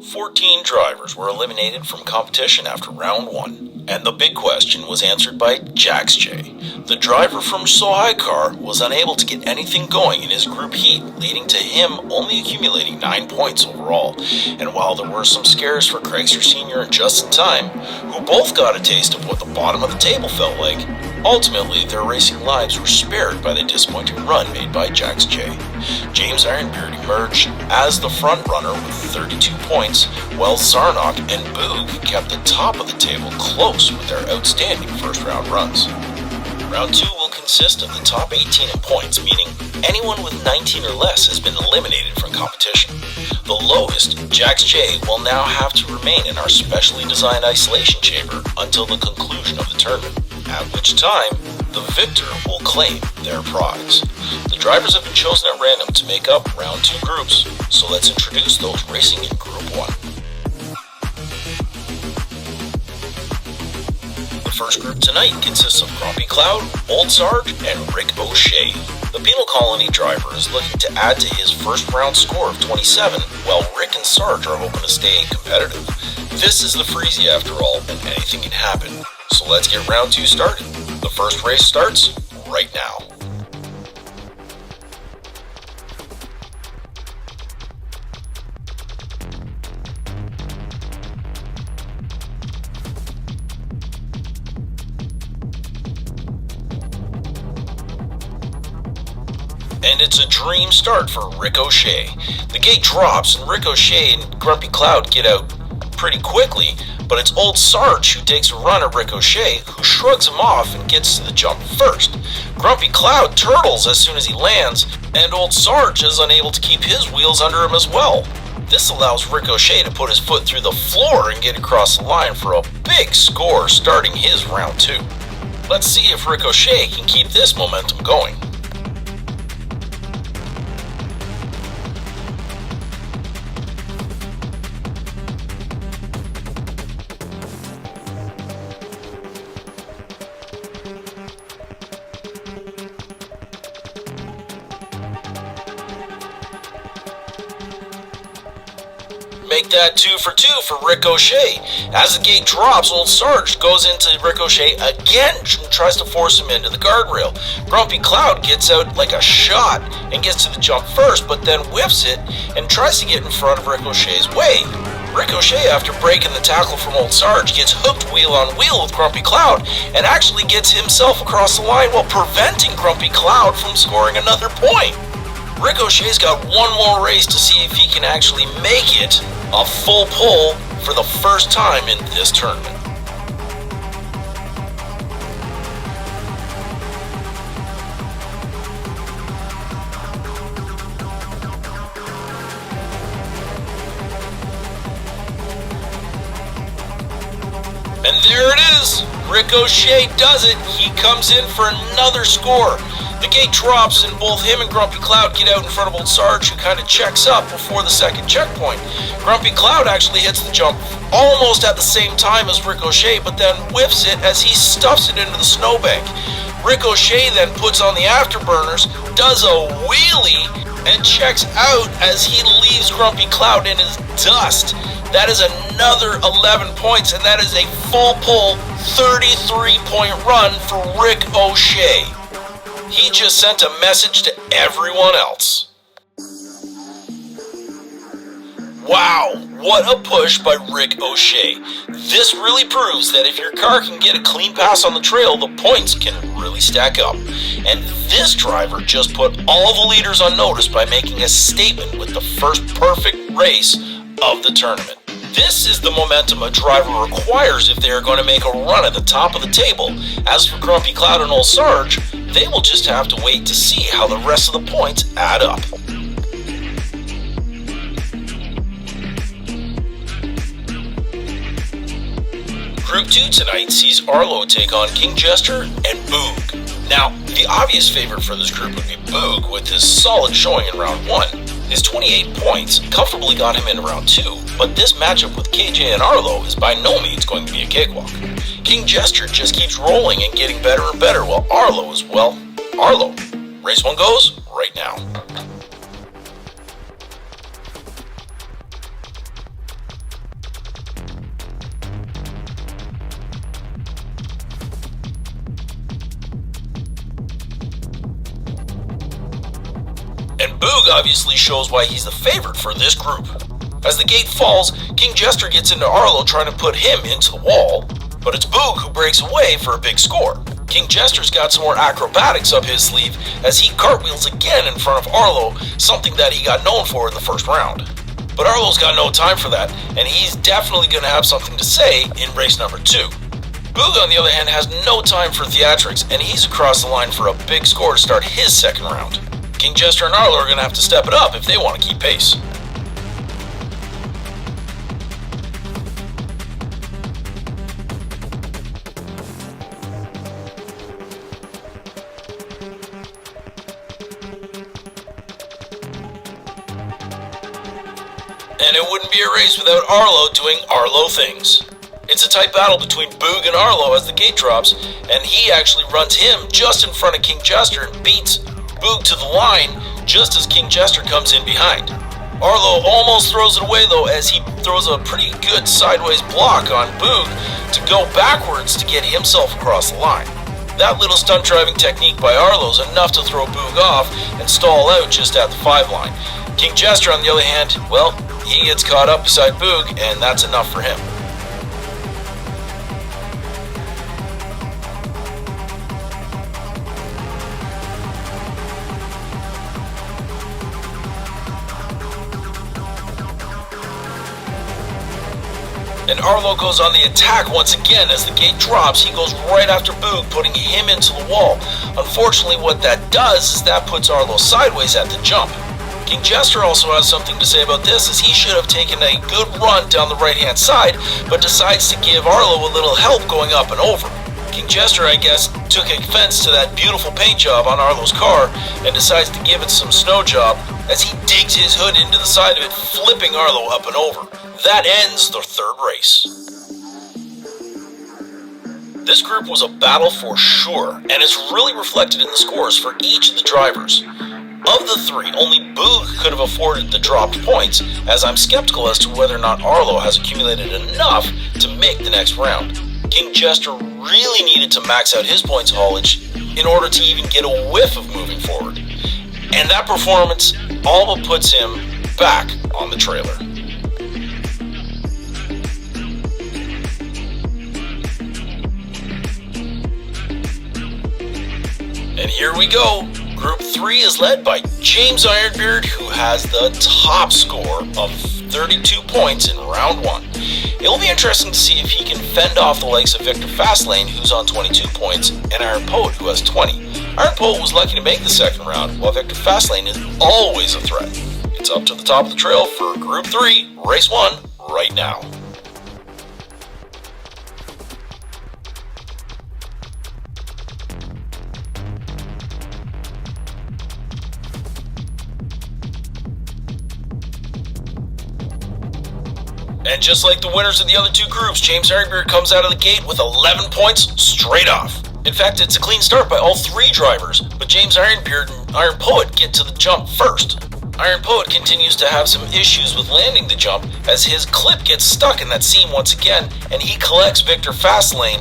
14 drivers were eliminated from competition after round 1, and the big question was answered by Jax J. The driver from Sohai Car was unable to get anything going in his group heat, leading to him only accumulating 9 points overall. And while there were some scares for Craigster Sr. and Just in Time, who both got a taste of what the bottom of the table felt like, ultimately their racing lives were spared by the disappointing run made by Jax J. James Ironbeard emerged as the front runner with 32 points, while Zarnock and Boog kept the top of the table close with their outstanding first round runs. Round 2 will consist of the top 18 in points, meaning anyone with 19 or less has been eliminated from competition. The lowest, Jax J, will now have to remain in our specially designed isolation chamber until the conclusion of the tournament, at which time the victor will claim their prize. The drivers have been chosen at random to make up round 2 groups, so let's introduce those racing in Group 1. The first group tonight consists of Grumpy Cloud, Old Sarge, and Rick O'Shea. The Penal Colony driver is looking to add to his first round score of 27, while Rick and Sarge are hoping to stay competitive. This is the Freezie after all, and anything can happen. So let's get round 2 started. The first race starts right now. And it's a dream start for Ricochet. The gate drops and Ricochet and Grumpy Cloud get out pretty quickly, but it's Old Sarge who takes a run at Ricochet, who shrugs him off and gets to the jump first. Grumpy Cloud turtles as soon as he lands, and Old Sarge is unable to keep his wheels under him as well. This allows Ricochet to put his foot through the floor and get across the line for a big score starting his round 2. Let's see if Ricochet can keep this momentum going. Make that 2 for 2 for Ricochet. As the gate drops, Old Sarge goes into Ricochet again and tries to force him into the guardrail. Grumpy Cloud gets out like a shot and gets to the jump first, but then whiffs it and tries to get in front of Ricochet's way. Ricochet, after breaking the tackle from Old Sarge, gets hooked wheel on wheel with Grumpy Cloud and actually gets himself across the line while preventing Grumpy Cloud from scoring another point. Ricochet's got one more race to see if he can actually make it a full pull for the first time in this tournament. And there it is! Ricochet does it! He comes in for another score. The gate drops and both him and Grumpy Cloud get out in front of Old Sarge, who kind of checks up before the second checkpoint. Grumpy Cloud actually hits the jump almost at the same time as Ricochet, but then whiffs it as he stuffs it into the snowbank. Ricochet then puts on the afterburners, does a wheelie, and checks out as he leaves Grumpy Cloud in his dust. That is another 11 points, and that is a full pull 33-point run for Rick O'Shea. He just sent a message to everyone else. Wow, what a push by Rick O'Shea. This really proves that if your car can get a clean pass on the trail, the points can really stack up. And this driver just put all the leaders on notice by making a statement with the first perfect race of the tournament. This is the momentum a driver requires if they are going to make a run at the top of the table. As for Grumpy Cloud and Old Sarge, they will just have to wait to see how the rest of the points add up. Group 2 tonight sees Arlo take on King Jester and Boog. Now, the obvious favorite for this group would be Boog with his solid showing in round 1. His 28 points comfortably got him in round 2, but this matchup with KJ and Arlo is by no means going to be a cakewalk. King Jester just keeps rolling and getting better and better, while Arlo is, well, Arlo. Race 1 goes right now. Boog obviously shows why he's the favorite for this group. As the gate falls, King Jester gets into Arlo trying to put him into the wall, but it's Boog who breaks away for a big score. King Jester's got some more acrobatics up his sleeve as he cartwheels again in front of Arlo, something that he got known for in the first round. But Arlo's got no time for that, and he's definitely going to have something to say in race number 2. Boog, on the other hand, has no time for theatrics, and he's across the line for a big score to start his second round. King Jester and Arlo are going to have to step it up if they want to keep pace. And it wouldn't be a race without Arlo doing Arlo things. It's a tight battle between Boog and Arlo as the gate drops, and he actually runs him just in front of King Jester and beats Boog to the line just as King Jester comes in behind. Arlo almost throws it away though, as he throws a pretty good sideways block on Boog to go backwards to get himself across the line. That little stunt driving technique by Arlo is enough to throw Boog off and stall out just at the 5 line. King Jester, on the other hand, well, he gets caught up beside Boog, and that's enough for him. And Arlo goes on the attack once again. As the gate drops, he goes right after Boog, putting him into the wall. Unfortunately, what that does is that puts Arlo sideways at the jump. King Jester also has something to say about this, as he should have taken a good run down the right-hand side, but decides to give Arlo a little help going up and over. King Jester, I guess, took offense to that beautiful paint job on Arlo's car and decides to give it some snow job as he digs his hood into the side of it, flipping Arlo up and over. That ends the third race. This group was a battle for sure, and is really reflected in the scores for each of the drivers. Of the 3, only Boog could have afforded the dropped points, as I'm skeptical as to whether or not Arlo has accumulated enough to make the next round. King Jester really needed to max out his points haulage in order to even get a whiff of moving forward. And that performance all but puts him back on the trailer. And here we go. Group 3 is led by James Ironbeard, who has the top score of 32 points in round 1. It will be interesting to see if he can fend off the likes of Victor Fastlane, who's on 22 points, and Iron Poet, who has 20. Iron Poet was lucky to make the second round, while Victor Fastlane is always a threat. It's up to the top of the trail for Group 3, Race 1, right now. And just like the winners of the other 2 groups, James Ironbeard comes out of the gate with 11 points straight off. In fact, it's a clean start by all 3 drivers, but James Ironbeard and Iron Poet get to the jump first. Iron Poet continues to have some issues with landing the jump, as his clip gets stuck in that seam once again, and he collects Victor Fastlane,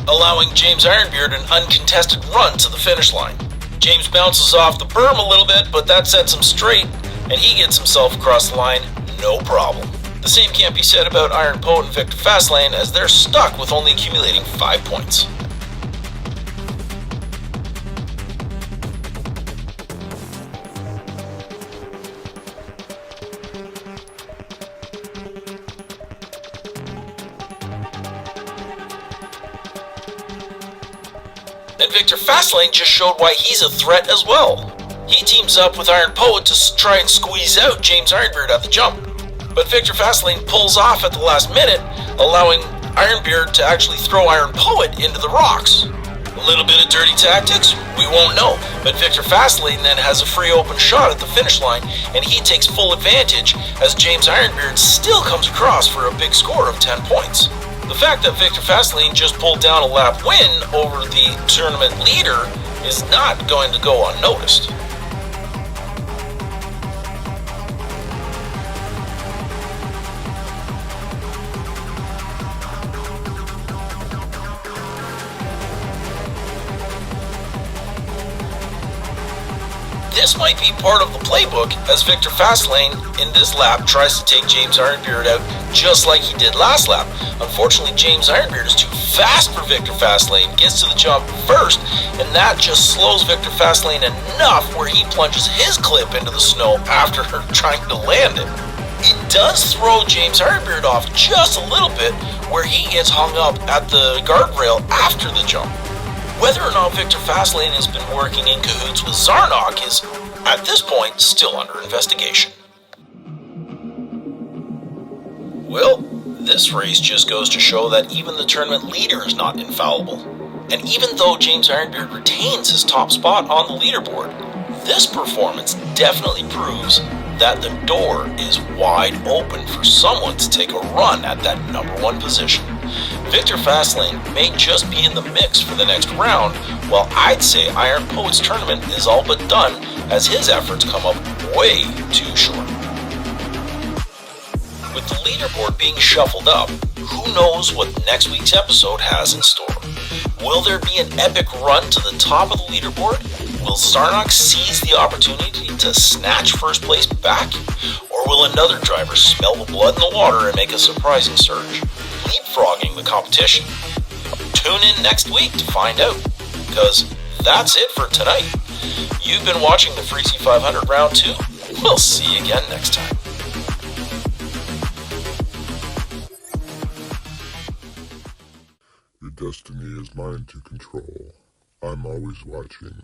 allowing James Ironbeard an uncontested run to the finish line. James bounces off the berm a little bit, but that sets him straight, and he gets himself across the line, no problem. The same can't be said about Iron Poet and Victor Fastlane, as they're stuck with only accumulating 5 points. And Victor Fastlane just showed why he's a threat as well. He teams up with Iron Poet to try and squeeze out James Ironbeard at the jump. But Victor Fastlane pulls off at the last minute, allowing Ironbeard to actually throw Iron Poet into the rocks. A little bit of dirty tactics? We won't know, but Victor Fastlane then has a free open shot at the finish line, and he takes full advantage as James Ironbeard still comes across for a big score of 10 points. The fact that Victor Fastlane just pulled down a lap win over the tournament leader is not going to go unnoticed. This might be part of the playbook as Victor Fastlane in this lap tries to take James Ironbeard out just like he did last lap. Unfortunately, James Ironbeard is too fast for Victor Fastlane, gets to the jump first, and that just slows Victor Fastlane enough where he plunges his clip into the snow after trying to land it. It does throw James Ironbeard off just a little bit where he gets hung up at the guardrail after the jump. Whether or not Victor Fastlane has been working in cahoots with Zarnock is, at this point, still under investigation. Well, this race just goes to show that even the tournament leader is not infallible. And even though James Ironbeard retains his top spot on the leaderboard, this performance definitely proves that the door is wide open for someone to take a run at that number one position. Victor Fastlane may just be in the mix for the next round, while I'd say Iron Poet's tournament is all but done as his efforts come up way too short. With the leaderboard being shuffled up, who knows what next week's episode has in store? Will there be an epic run to the top of the leaderboard? Will Zarnock seize the opportunity to snatch first place back? Or will another driver smell the blood in the water and make a surprising surge, leapfrogging the competition? Tune in next week to find out, because that's it for tonight. You've been watching the Freezie500 Round 2. We'll see you again next time. Your destiny is mine to control. I'm always watching.